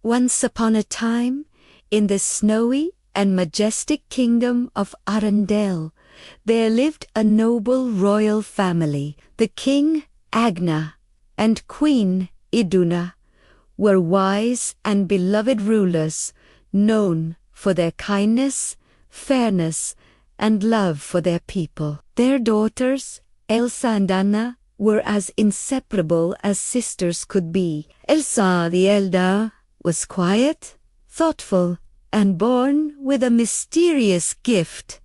Once upon a time, in the snowy and majestic kingdom of Arendelle, there lived a noble royal family. The king, Agna, and queen, Iduna, were wise and beloved rulers, known for their kindness, fairness, and love for their people. Their daughters, Elsa and Anna, were as inseparable as sisters could be. Elsa, the elder, was quiet, thoughtful, and born with a mysterious gift: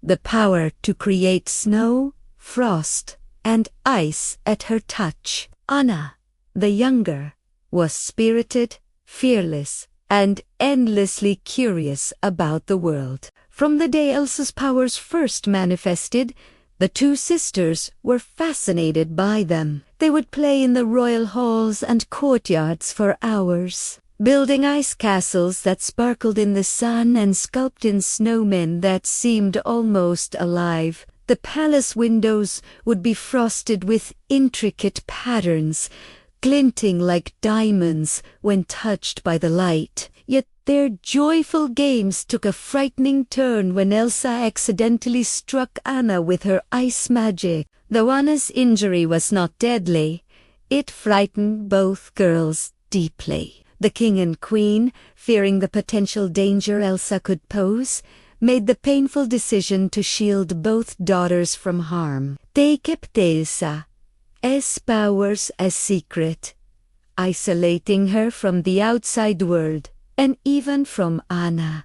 the power to create snow, frost, and ice at her touch. Anna, the younger, was spirited, fearless, and endlessly curious about the world. From the day Elsa's powers first manifested, the two sisters were fascinated by them. They would play in the royal halls and courtyards for hours, building ice castles that sparkled in the sun and sculpted in snowmen that seemed almost alive. The palace windows would be frosted with intricate patterns, glinting like diamonds when touched by the light. Yet their joyful games took a frightening turn when Elsa accidentally struck Anna with her ice magic. Though Anna's injury was not deadly, it frightened both girls deeply. The king and queen, fearing the potential danger Elsa could pose, made the painful decision to shield both daughters from harm. They kept Elsa's powers a secret, isolating her from the outside world, and even from Anna.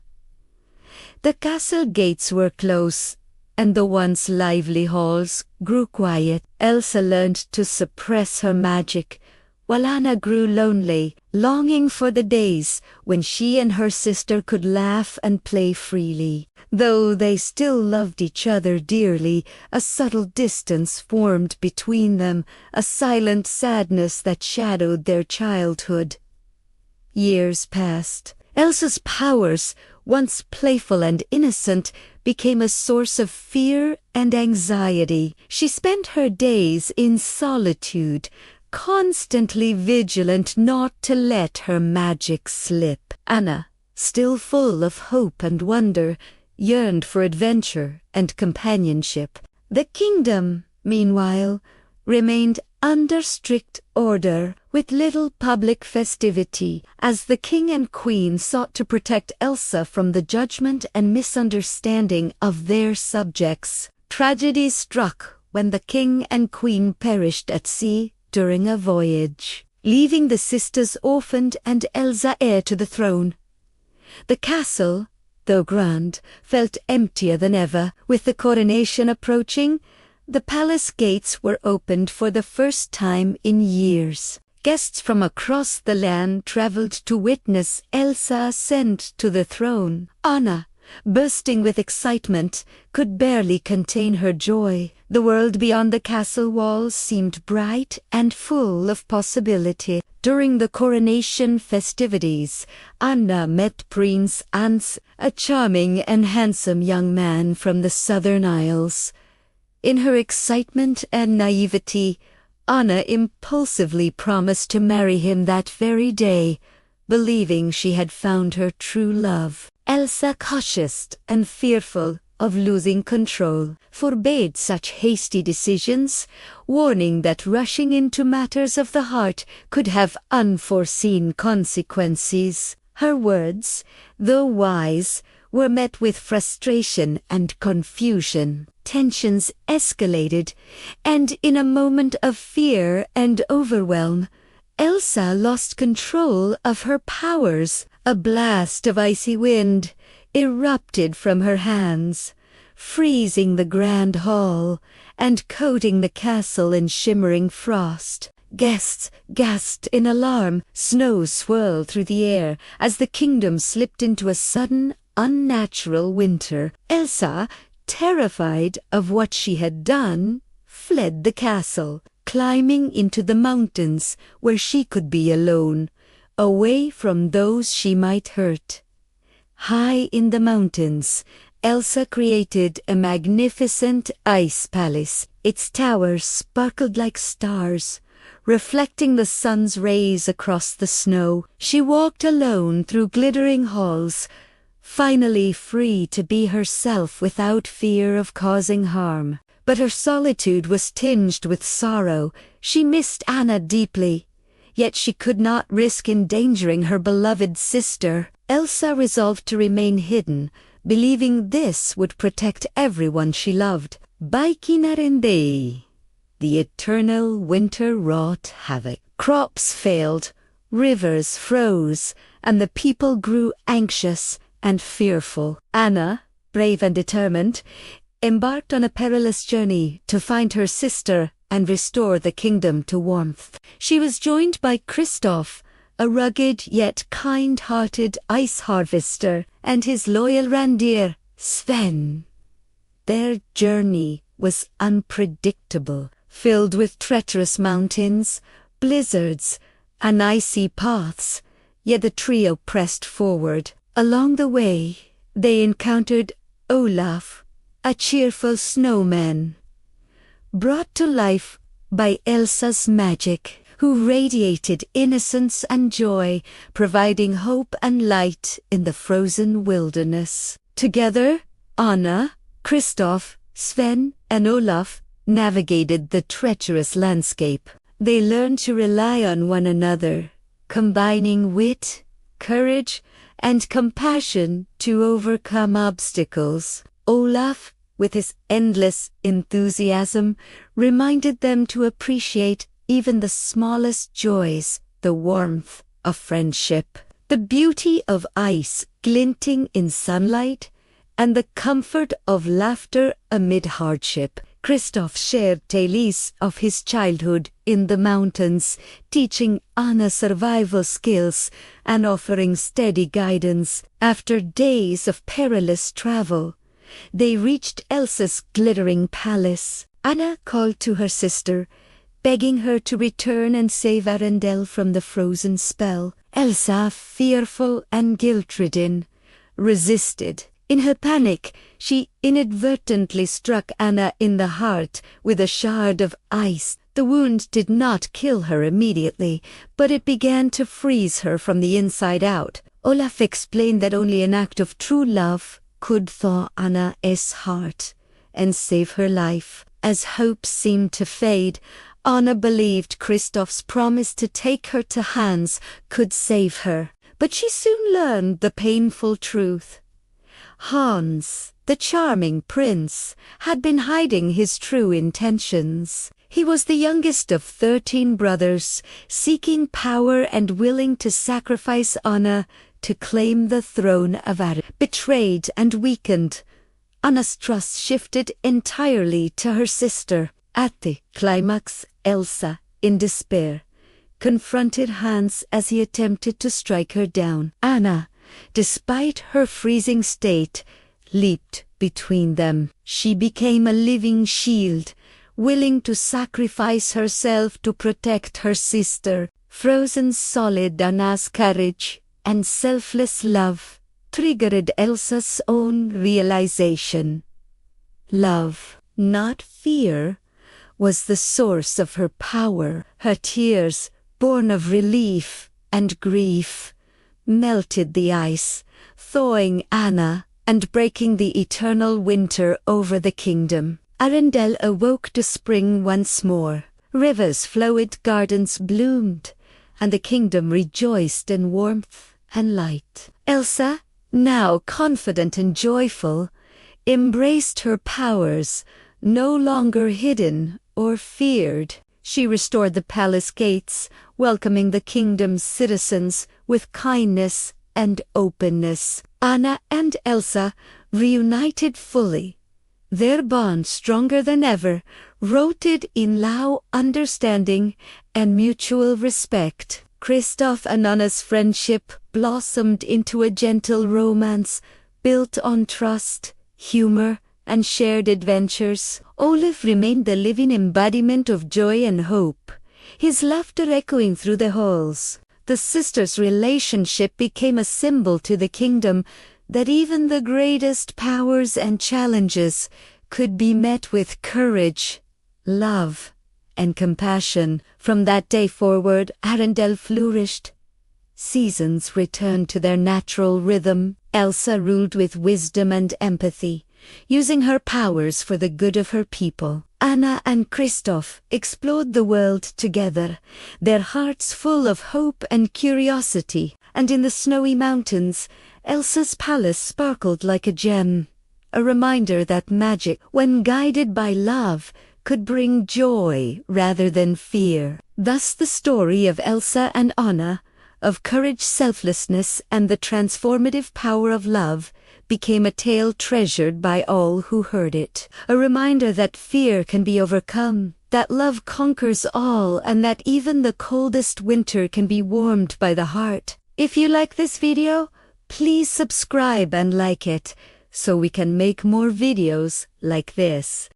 The castle gates were closed, and the once lively halls grew quiet. Elsa learned to suppress her magic, while Anna grew lonely, longing for the days when she and her sister could laugh and play freely. Though they still loved each other dearly, a subtle distance formed between them, a silent sadness that shadowed their childhood. Years passed. Elsa's powers, once playful and innocent, became a source of fear and anxiety. She spent her days in solitude, constantly vigilant not to let her magic slip. Anna, still full of hope and wonder, yearned for adventure and companionship. The kingdom, meanwhile, remained under strict order, with little public festivity, as the king and queen sought to protect Elsa from the judgment and misunderstanding of their subjects. Tragedy struck when the king and queen perished at sea during a voyage, leaving the sisters orphaned and Elsa heir to the throne. The castle, though grand, felt emptier than ever. With the coronation approaching, the palace gates were opened for the first time in years. Guests from across the land traveled to witness Elsa ascend to the throne. Anna, bursting with excitement, could barely contain her joy. The world beyond the castle walls seemed bright and full of possibility. During the coronation festivities, Anna met Prince Ans, a charming and handsome young man from the southern isles. In her excitement and naivety, Anna impulsively promised to marry him that very day, believing she had found her true love. Elsa, cautious and fearful of losing control, forbade such hasty decisions, warning that rushing into matters of the heart could have unforeseen consequences. Her words, though wise, were met with frustration and confusion. Tensions escalated, and in a moment of fear and overwhelm, Elsa lost control of her powers. A blast of icy wind erupted from her hands, freezing the grand hall and coating the castle in shimmering frost. Guests gasped in alarm. Snow swirled through the air as the kingdom slipped into a sudden, unnatural winter. Elsa, terrified of what she had done, fled the castle, climbing into the mountains where she could be alone, away from those she might hurt. High in the mountains, Elsa created a magnificent ice palace. Its towers sparkled like stars, reflecting the sun's rays across the snow. She walked alone through glittering halls, finally free to be herself without fear of causing harm. But her solitude was tinged with sorrow. She missed Anna deeply, yet she could not risk endangering her beloved sister. Elsa resolved to remain hidden, believing this would protect everyone she loved. Back in Arendelle, the eternal winter wrought havoc. Crops failed, rivers froze, and the people grew anxious and fearful. Anna, brave and determined, embarked on a perilous journey to find her sister and restore the kingdom to warmth. She was joined by Kristoff, a rugged yet kind-hearted ice harvester, and his loyal reindeer, Sven. Their journey was unpredictable, filled with treacherous mountains, blizzards, and icy paths, yet the trio pressed forward. Along the way, they encountered Olaf, a cheerful snowman, brought to life by Elsa's magic, who radiated innocence and joy, providing hope and light in the frozen wilderness. Together, Anna, Kristoff, Sven, and Olaf navigated the treacherous landscape. They learned to rely on one another, combining wit, courage, and compassion to overcome obstacles. Olaf, with his endless enthusiasm, reminded them to appreciate even the smallest joys, the warmth of friendship, the beauty of ice glinting in sunlight, and the comfort of laughter amid hardship. Kristoff shared tales of his childhood in the mountains, teaching Anna survival skills and offering steady guidance. After days of perilous travel, they reached Elsa's glittering palace. Anna called to her sister, begging her to return and save Arendelle from the frozen spell. Elsa, fearful and guilt-ridden, resisted. In her panic, she inadvertently struck Anna in the heart with a shard of ice. The wound did not kill her immediately, but it began to freeze her from the inside out. Olaf explained that only an act of true love could thaw Anna's heart and save her life. As hope seemed to fade, Anna believed Kristoff's promise to take her to Hans could save her. But she soon learned the painful truth. Hans, the charming prince, had been hiding his true intentions. He was the youngest of 13 brothers, seeking power and willing to sacrifice Anna to claim the throne of Arendelle. Betrayed and weakened, Anna's trust shifted entirely to her sister. At the climax, Elsa, in despair, confronted Hans as he attempted to strike her down. Anna, despite her freezing state, leaped between them. She became a living shield, willing to sacrifice herself to protect her sister. Frozen solid, Anna's courage and selfless love triggered Elsa's own realization. Love, not fear, was the source of her power. Her tears, born of relief and grief, melted the ice, thawing Anna and breaking the eternal winter over the kingdom. Arendelle awoke to spring once more. Rivers flowed, gardens bloomed, and the kingdom rejoiced in warmth and light. Elsa, now confident and joyful, embraced her powers, no longer hidden or feared. She restored the palace gates, welcoming the kingdom's citizens with kindness and openness. Anna and Elsa reunited fully, their bond stronger than ever, rooted in love, understanding, and mutual respect. Kristoff and Anna's friendship blossomed into a gentle romance built on trust, humor, and shared adventures. Olaf remained the living embodiment of joy and hope, his laughter echoing through the halls. The sisters' relationship became a symbol to the kingdom that even the greatest powers and challenges could be met with courage, love, and compassion. From that day forward, Arendelle flourished. Seasons returned to their natural rhythm. Elsa ruled with wisdom and empathy, using her powers for the good of her people. Anna and Christoph explored the world together, their hearts full of hope and curiosity. And in the snowy mountains, Elsa's palace sparkled like a gem, a reminder that magic, when guided by love, could bring joy rather than fear. Thus the story of Elsa and Anna, of courage, selflessness, and the transformative power of love, became a tale treasured by all who heard it. A reminder that fear can be overcome, that love conquers all, and that even the coldest winter can be warmed by the heart. If you like this video, please subscribe and like it, so we can make more videos like this.